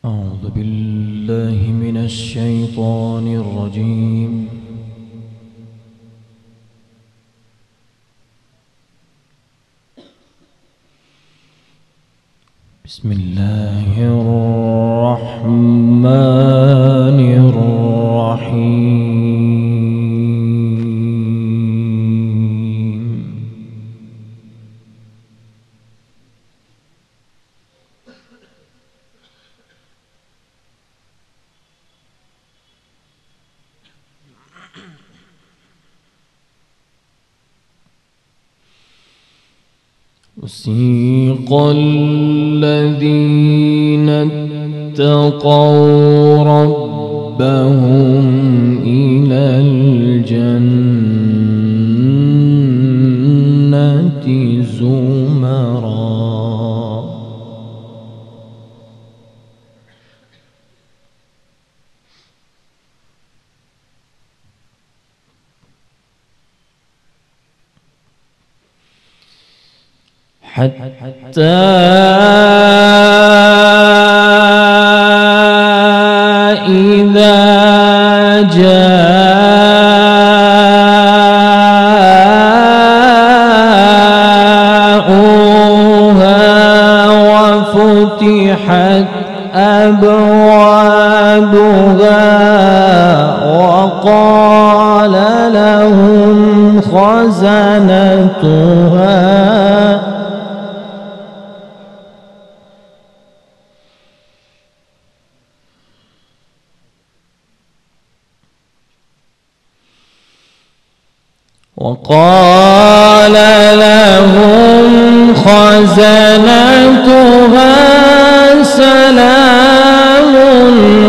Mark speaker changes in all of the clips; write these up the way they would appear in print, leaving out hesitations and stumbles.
Speaker 1: أعوذ بالله من الشيطان الرجيم. بسم الله الرحمن الرحيم. وسيق الذين اتقوا ربهم إلى الجنة زمرا حتى إذا جاءوها وفتحت أبوابها وقال لهم خزنتها سلام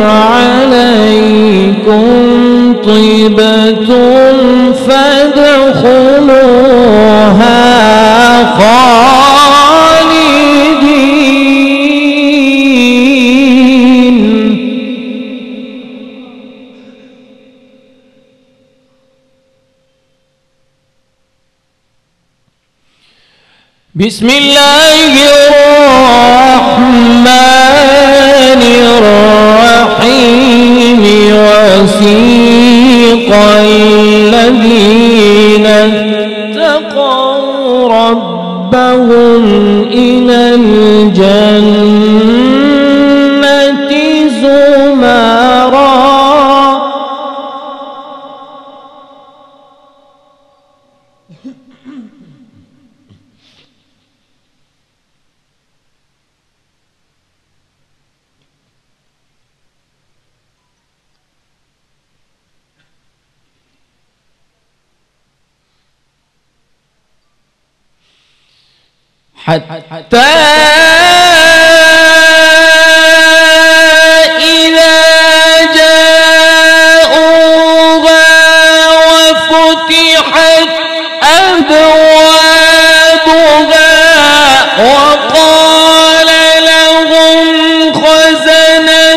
Speaker 1: عليكم طبتم فادخلوها خالدين. بسم الله الرحمن الرحيم. وسيق الذين اتقوا ربهم إلى الجنة زمرا حتى إذا جاءوها وفتحت أبوابها وقال لهم خزنتها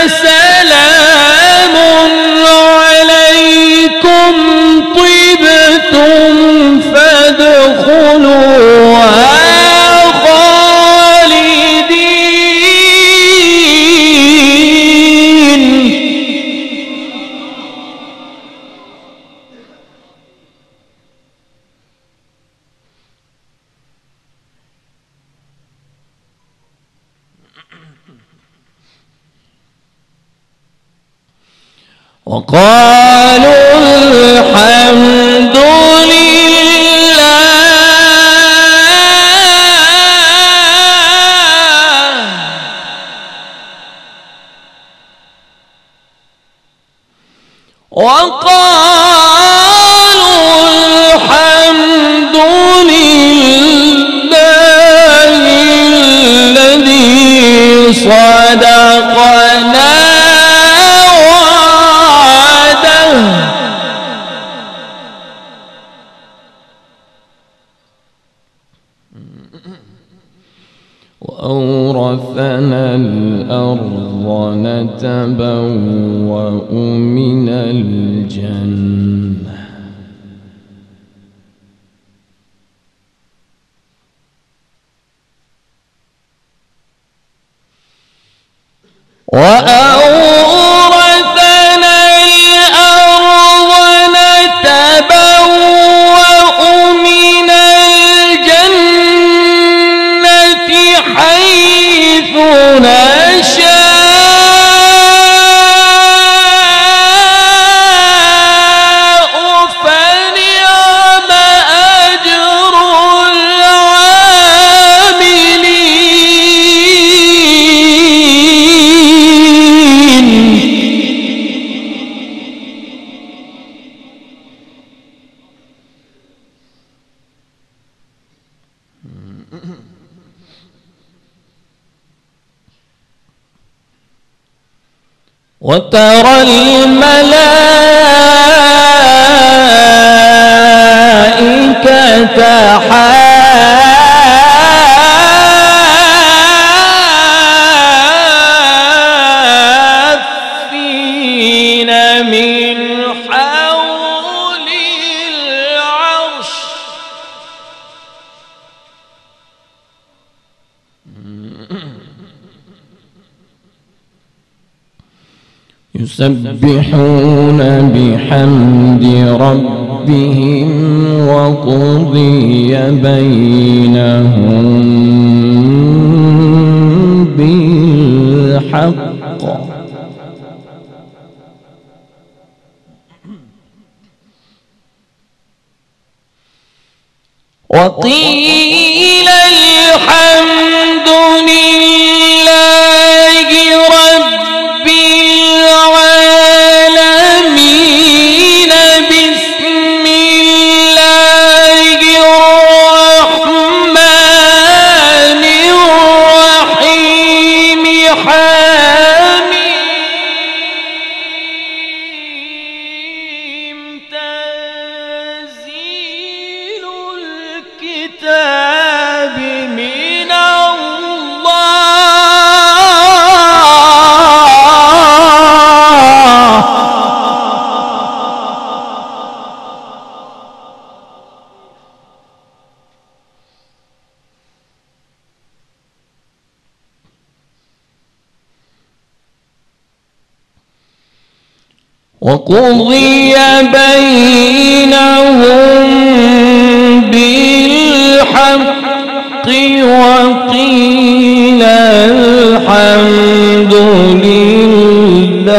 Speaker 1: سلام عليكم طبتم فادخلوها خالدين. وقالوا الحمد الذي صدقنا وعده وأورثنا الأرض نتبوأ من الجنة وأورثنا الأرض نتبوأ من الجنة حيث نشاء فنعم أجر وترى الملائكة حافين من حول العرش يسبحون بحمد ربهم وقضي بينهم بالحق وقيل الحمد لله رب العالمين بسم الله الرحمن الرحيم حميم تنزيل الكتاب من وقضي بينهم بالحق وقيل الحمد لله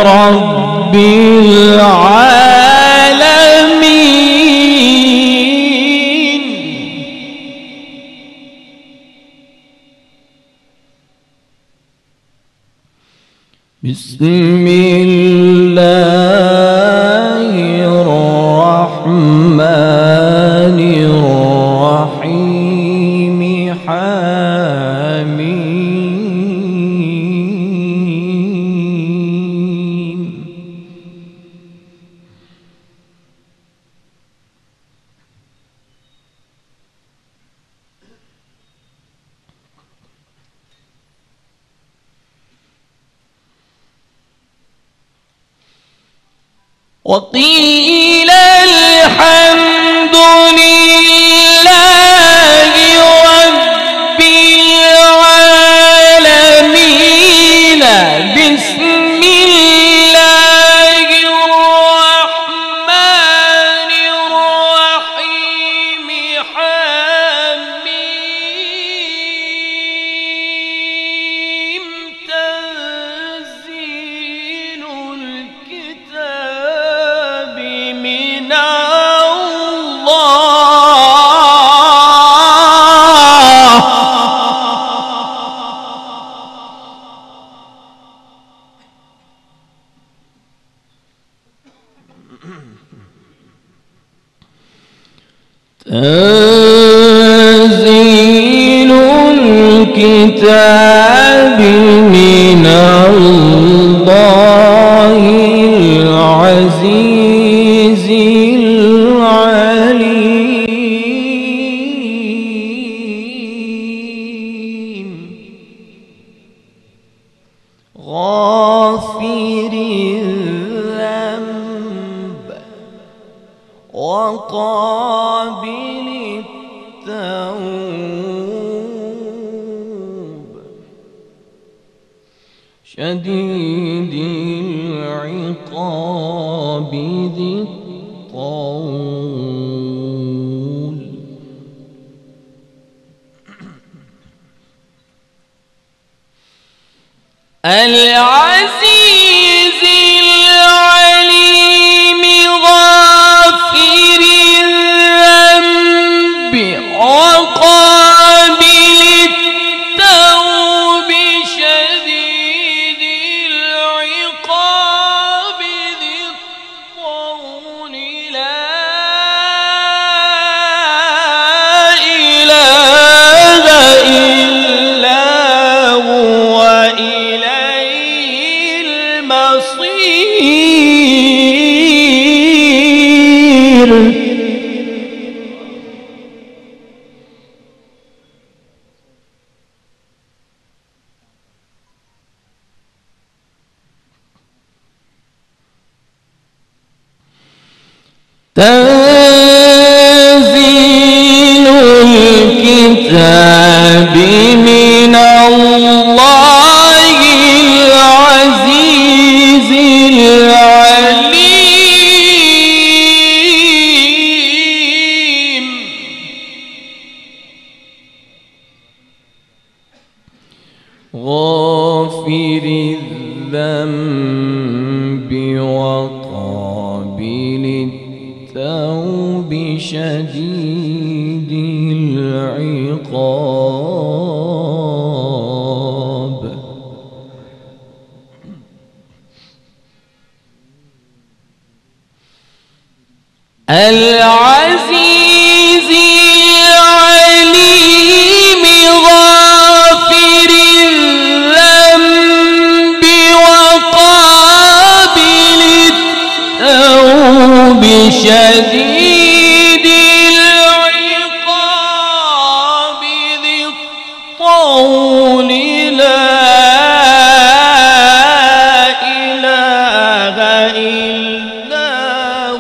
Speaker 1: رب العالمين بسم الله الرحمن الرحيم حميم وقيل الحمد لله رب العالمين بسم الله الرحمن الرحيم حميم تنزيل الكتاب من تنزيل الكتاب من الله العزيز العليم غافر الذنب وقابل التوب شديد العقاب ذي الطول. العزيز العليم غافر الذنب وقابل التوب شديد العقاب ذي الطول. لا إله إلا هو إليه المصير. تنزيل الكتاب من الله العزيز العليم. غافر الذنب وقابل التوب شديد العقاب. العزيز العليم غافر الذنب وقابل التوب شديد العقاب ذي الطول. لا إله إلا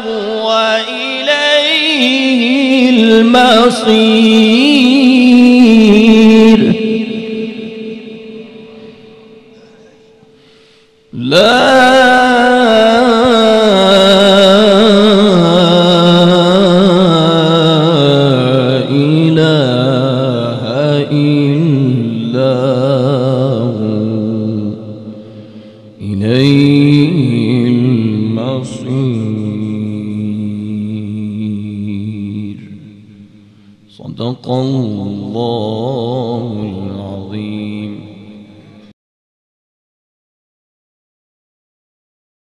Speaker 1: هو إليه المصير. لا إله إلا هو إليه المصير. صدق الله